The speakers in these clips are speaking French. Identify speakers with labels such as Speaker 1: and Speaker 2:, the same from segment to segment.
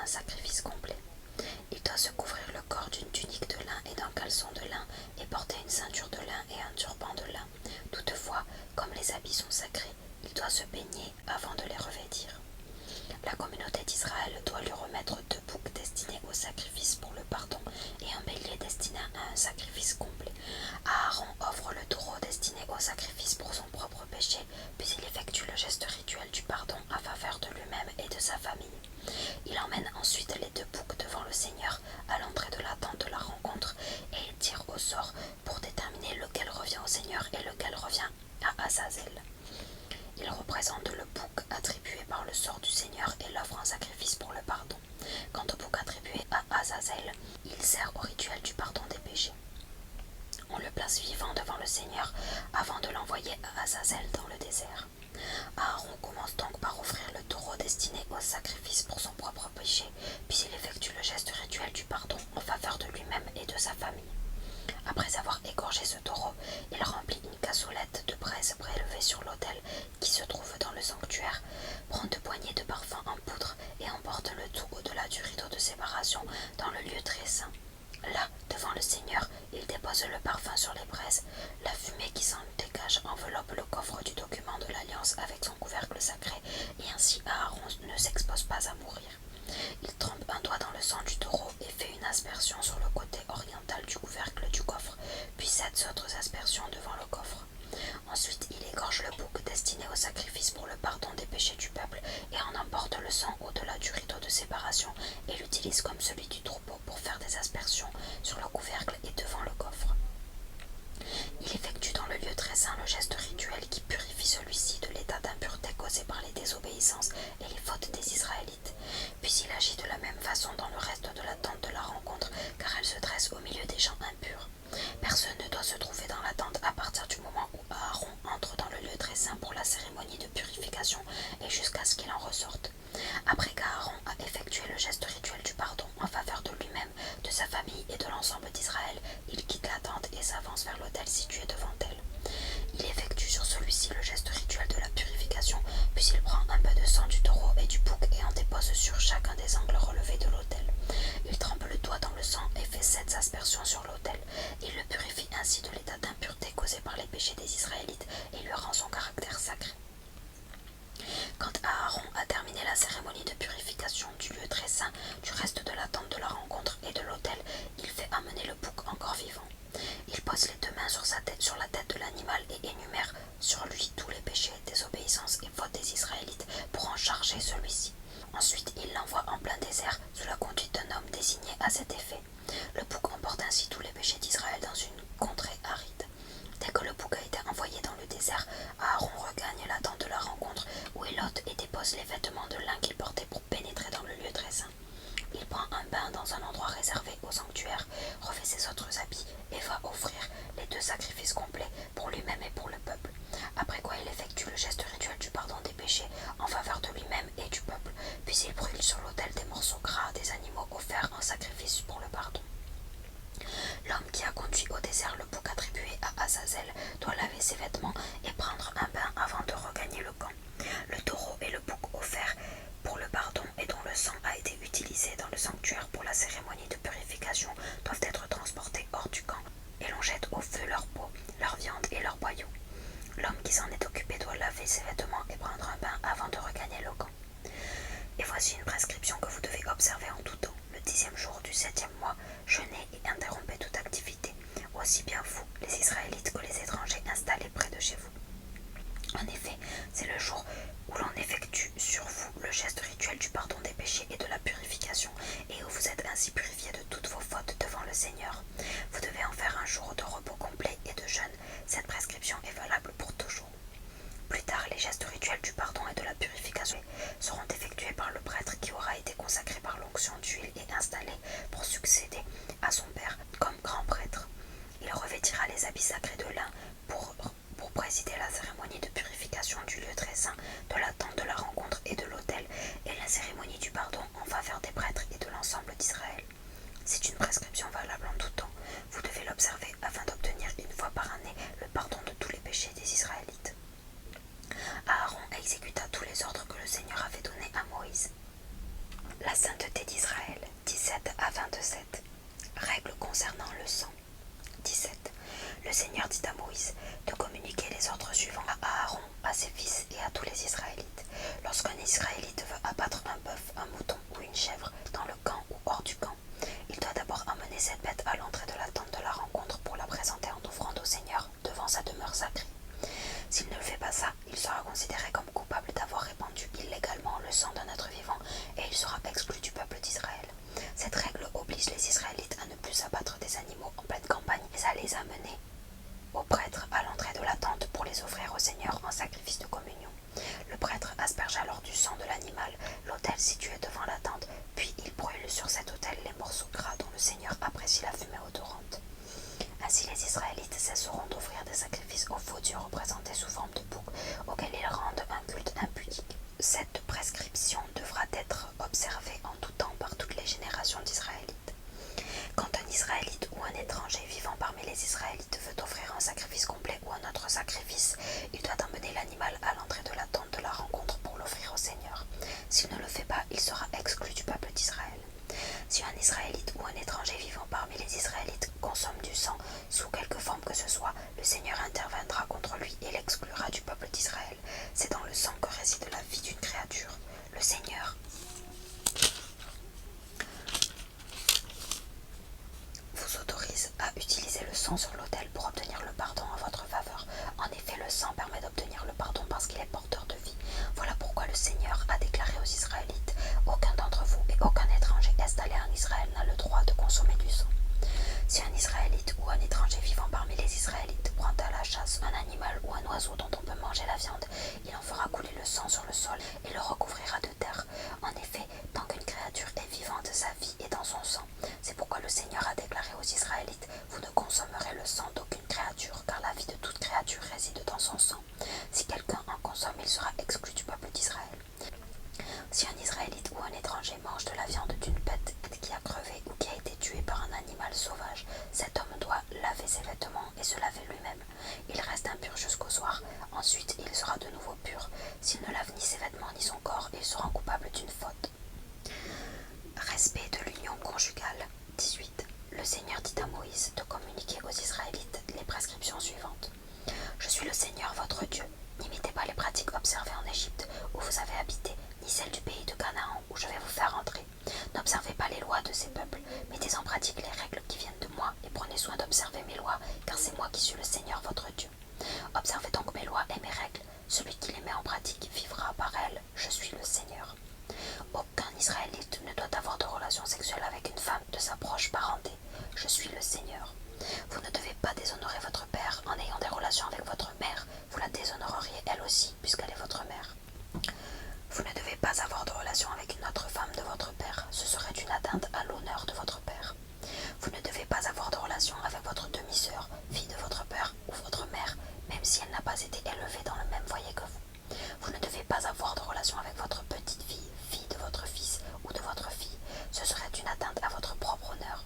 Speaker 1: sacrifice complet. Il doit se couvrir le corps d'une tunique de lin et d'un caleçon de lin et porter une ceinture de lin et un turban de lin. Toutefois, comme les habits sont sacrés, il doit se baigner avant de les revêtir. La communauté d'Israël doit lui remettre 2 boucs destinés au sacrifice pour le pardon et un bélier destiné à un sacrifice complet. Aaron offre le taureau destiné au sacrifice pour son propre péché, puis il effectue le geste rituel du pardon à faveur de lui-même et de sa famille. Il emmène ensuite les 2 boucs devant le Seigneur à l'entrée de la tente de la rencontre et il tire au sort pour déterminer lequel revient au Seigneur et lequel revient à Azazel. Il représente le bouc attribué par le sort du Seigneur et l'offre en sacrifice pour le pardon. Quant au bouc attribué à Azazel, il sert au rituel du pardon des péchés. On le place vivant devant le Seigneur avant de l'envoyer à Azazel dans le désert. Aaron commence donc par offrir le taureau destiné au sacrifice pour son propre péché, puis il effectue le geste rituel du pardon en faveur de lui-même et de sa famille. Après avoir égorgé ce taureau, il remplit une cassolette de braise prélevée sur l'autel qui se trouve dans le sanctuaire, prend 2 poignées de parfum en poudre et emporte le tout au-delà du rideau de séparation dans le lieu très saint. Là, devant le Seigneur, il dépose le parfum sur les braises. La fumée qui s'en dégage enveloppe le coffre du document de l'Alliance avec son couvercle sacré, et ainsi Aaron ne s'expose pas à mourir. Il trempe un doigt dans le sang du taureau et fait une aspersion sur le côté oriental du couvercle du coffre, puis 7 autres aspersions devant le coffre. Ensuite, il égorge le bouc destiné au sacrifice pour le pardon des péchés du peuple et en emporte le sang au-delà du rideau de séparation et l'utilise comme celui du troupeau pour faire des aspersions sur le couvercle et devant le coffre. Il effectue dans le lieu très saint le geste rituel qui purifie celui-ci de l'état d'impureté causé par les désobéissances et les fautes des Israélites. Puis il agit de la même façon dans le reste de la tente de la rencontre, car elle se dresse au milieu des gens impurs. Personne ne doit se trouver dans la tente à partir du moment où Aaron entre dans le lieu très saint pour la cérémonie de purification et jusqu'à ce qu'il en ressorte. Après qu'Aaron a effectué le geste rituel du pardon en faveur de lui-même, de sa famille et de l'ensemble d'Israël, il quitte la tente et s'avance vers l'autel situé devant elle. Il effectue sur celui-ci le geste rituel de la purification, puis il prend un peu de sang du taureau et du bouc et en dépose sur chacun des angles relevés de l'autel. Il trempe le doigt dans le sang et fait 7 aspersions sur l'autel. Il le purifie ainsi de l'état d'impureté causé par les péchés des Israélites et lui rend son caractère sacré. Quand Aaron a terminé la cérémonie de purification du lieu très saint, du reste de la tente de la rencontre et de l'autel, il fait amener le bouc encore vivant. Il pose les 2 mains sur la tête de l'animal et énumère sur lui tous les péchés, désobéissances et fautes des Israélites pour en charger celui-ci. Ensuite, il l'envoie en plein désert sous la conduite d'un homme désigné à cet effet. Le bouc emporte ainsi tous les péchés d'Israël dans une contrée aride. Dès que le bouc a été envoyé dans le désert, Aaron regagne la tente de la rencontre où il ôte et dépose les vêtements de lin qu'il portait pour pénétrer dans le lieu très saint. Il prend un bain dans un endroit réservé au sanctuaire, revêt ses autres habits et va offrir les 2 sacrifices complets pour lui-même et pour le peuple. Après quoi il effectue le geste rituel du pardon des péchés en faveur de lui-même et du peuple, puis il brûle sur l'autel des morceaux gras des animaux offerts en sacrifice pour le pardon. L'homme qui a conduit au désert le bouc attribué à Azazel doit laver ses vêtements et prendre un bain avant de regagner le camp. Le taureau et le bouc offerts pour le pardon et dont le sang a été utilisé dans le sanctuaire pour la cérémonie de purification doivent être transportés hors du camp et l'on jette au feu leur peau, leur viande et leurs boyaux. L'homme qui s'en est occupé doit laver ses vêtements et prendre un bain avant de regagner le camp. Et voici une prescription que vous devez observer en tout temps. Le 10e jour du 7e mois, jeûnez et interrompez toute activité, aussi bien vous, les Israélites, que les étrangers installés près de chez vous. En effet, c'est le jour où l'on effectue sur vous le geste rituel du pardon des péchés et de la purification, et où vous êtes ainsi purifiés de toutes vos fautes devant le Seigneur. Vous devez en faire un jour de repos complet et de jeûne. Cette prescription est valable pour toujours. Plus tard, les gestes rituels du pardon et de la purification seront effectués par le prêtre qui aura été consacré par l'onction d'huile et installé pour succéder à son père comme grand prêtre. Il revêtira les habits sacrés de lin pour présider la cérémonie de purification du lieu très saint, de la tente de la rencontre et de l'autel, et la cérémonie du pardon en faveur des prêtres et de l'ensemble d'Israël. C'est une prescription valable en tout temps. Vous devez l'observer afin d'obtenir une fois par année le pardon de tous les péchés des Israélites. Aaron exécuta tous les ordres que le Seigneur avait donnés à Moïse. La sainteté d'Israël 17 à 27. Règles concernant le sang. 17. Le Seigneur dit à Moïse de communiquer les ordres suivants à Aaron, à ses fils et à tous les Israélites. Lorsqu'un Israélite veut abattre un bœuf, un mouton ou une chèvre dans le camp ou hors du camp, il doit d'abord amener cette bête à l'entrée de la tente de la rencontre pour la présenter en offrande au Seigneur devant sa demeure sacrée. S'il ne fait pas ça, il sera considéré comme coupable d'avoir répandu illégalement le sang d'un être vivant et il sera exclu du peuple d'Israël. Cette règle oblige les Israélites à ne plus abattre des animaux en pleine campagne, mais à les amener au prêtre à l'entrée de la tente pour les offrir au Seigneur en sacrifice de communion. Le prêtre asperge alors du sang de l'animal l'autel situé devant la tente, puis il brûle sur cet autel les morceaux gras dont le Seigneur apprécie la fumée odorante. Ainsi les Israélites cesseront d'offrir des sacrifices aux faux dieux représentés sous forme de boucs auxquels ils rendent un culte impudique. Cette prescription devra être observée en tout temps par toutes les générations d'Israélites. Quand un Israélite ou un étranger vivant parmi les Israélites veut offrir un sacrifice complet ou un autre sacrifice, il doit emmener l'animal à l'entrée de la tente de la rencontre pour l'offrir au Seigneur. S'il ne le fait pas, il sera exclu du peuple d'Israël. Si un Israélite ou un étranger vivant parmi les Israélites consomme du sang sous quelque forme que ce soit, le Seigneur interviendra contre lui et l'exclura du peuple d'Israël. C'est dans le sang que réside la vie d'une créature. Le Seigneur vous autorise à utiliser le sang sur l'autel pour obtenir le pardon en votre faveur. En effet, le sang permet d'obtenir le pardon parce qu'il est porteur de vie. Voilà pourquoi le Seigneur a déclaré aux Israélites: aucun d'entre vous et aucun étranger installé en Israël n'a le droit de consommer du sang. Si un Israélite ou un étranger vivant parmi les Israélites prend à la chasse un animal ou un oiseau dont on peut manger la viande, il en fera couler le sang sur le sol et le recouvrira de terre. En effet, tant qu'une créature est vivante, sa vie est dans son sang. C'est pourquoi le Seigneur a déclaré aux Israélites: vous ne consommerez le sang d'aucune créature, car la vie de toute créature réside dans son sang. Si quelqu'un en consomme, il sera exclu du peuple d'Israël. Si un Israélite ou un étranger mange de la viande d'une bête qui a crevé ou qui a été tuée par un animal sauvage, cet homme doit laver ses vêtements et se laver lui-même. Il reste impur jusqu'au soir. Ensuite, il sera de nouveau pur. S'il ne lave ni ses vêtements ni son corps, il sera coupable d'une faute. Respect de l'union conjugale. 18. Le Seigneur dit à Moïse de communiquer aux Israélites les prescriptions suivantes. Je suis le Seigneur votre Dieu. N'imitez pas les pratiques observées en Égypte, où vous avez habité, ni celles du pays de Canaan, où je vais vous faire entrer. N'observez pas les lois de ces peuples, mettez en pratique les règles qui viennent de moi, et prenez soin d'observer mes lois, car c'est moi qui suis le Seigneur votre Dieu. Observez donc mes lois et mes règles. Celui qui les met en pratique vivra par elles. Je suis le Seigneur. Aucun Israélite ne doit avoir de relation sexuelle avec une femme de sa proche parenté. Je suis le Seigneur. Vous ne devez pas déshonorer votre père en ayant des relations avec votre mère. Vous la déshonoreriez elle aussi, puisqu'elle est votre mère. Vous ne devez pas avoir de relation avec une autre femme de votre père. Ce serait une atteinte à l'honneur de votre père. Vous ne devez pas avoir de relation avec votre demi-sœur, fille de votre père ou votre mère, même si elle n'a pas été élevée dans le même foyer que vous. Vous ne devez pas avoir de relation avec votre petite fille, fille de votre fils ou de votre fille. Ce serait une atteinte à votre propre honneur.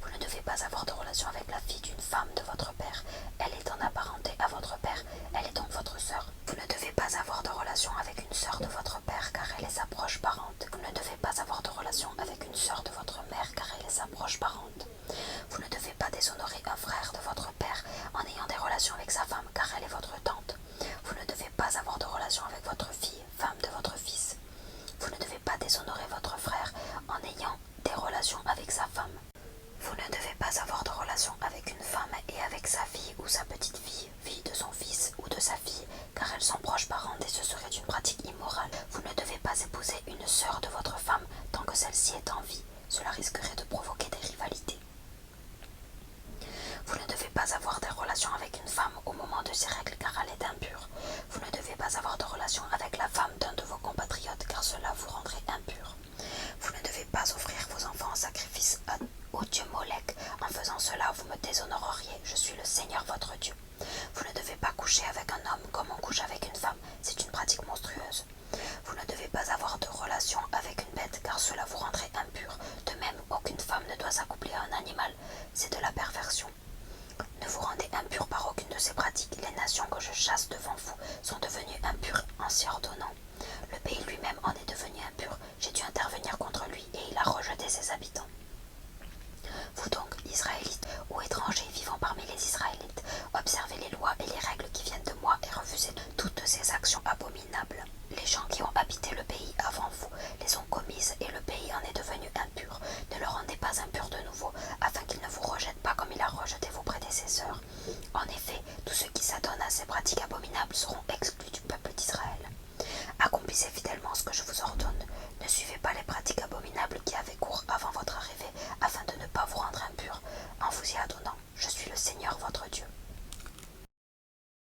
Speaker 1: Vous ne devez pas avoir de relation avec la fille d'une femme de votre père. Elle est en apparenté à votre père, elle est donc votre sœur. Vous ne devez pas avoir de relation avec une sœur de votre père, car elle est sa proche parente. Vous ne devez pas avoir de relation avec une sœur de votre mère, car elle est sa proche parente. Vous ne devez pas déshonorer un frère de votre père en ayant des relations avec sa femme, car elle est votre tante. Vous ne devez pas avoir de relation avec votre fille, femme de votre fils. Vous ne devez pas déshonorer votre frère en ayant des relations avec sa femme. Vous ne devez pas avoir de relation avec une femme et avec sa fille ou sa petite-fille, fille de son fils ou de sa fille, car elles sont proches parentes et ce serait une pratique immorale. Vous ne devez pas épouser une sœur de votre femme tant que celle-ci est en vie. Cela risquerait de provoquer des rivalités. Vous ne devez pas avoir des relations avec une femme au moment de ses règles car elle est impure. Vous ne devez pas avoir de relation avec la femme d'un de vos compatriotes car cela vous rendrait impur. Vous ne devez pas offrir vos enfants en sacrifice au dieu Molech. En faisant cela, vous me déshonoreriez. Je suis le Seigneur votre Dieu. Vous ne devez pas coucher avec un homme comme on couche avec une femme. C'est une pratique monstrueuse. Vous ne devez pas avoir de relation avec une bête car cela vous rendrait impur. De même, aucune femme ne doit s'accoupler à un animal. C'est de la perversion. Ne vous rendez impur par aucune de ces pratiques. Les nations que je chasse devant vous sont devenues impures en s'y ordonnant. Le pays lui-même en est devenu impur. J'ai dû intervenir contre lui et il a rejeté ses habitants. Seigneur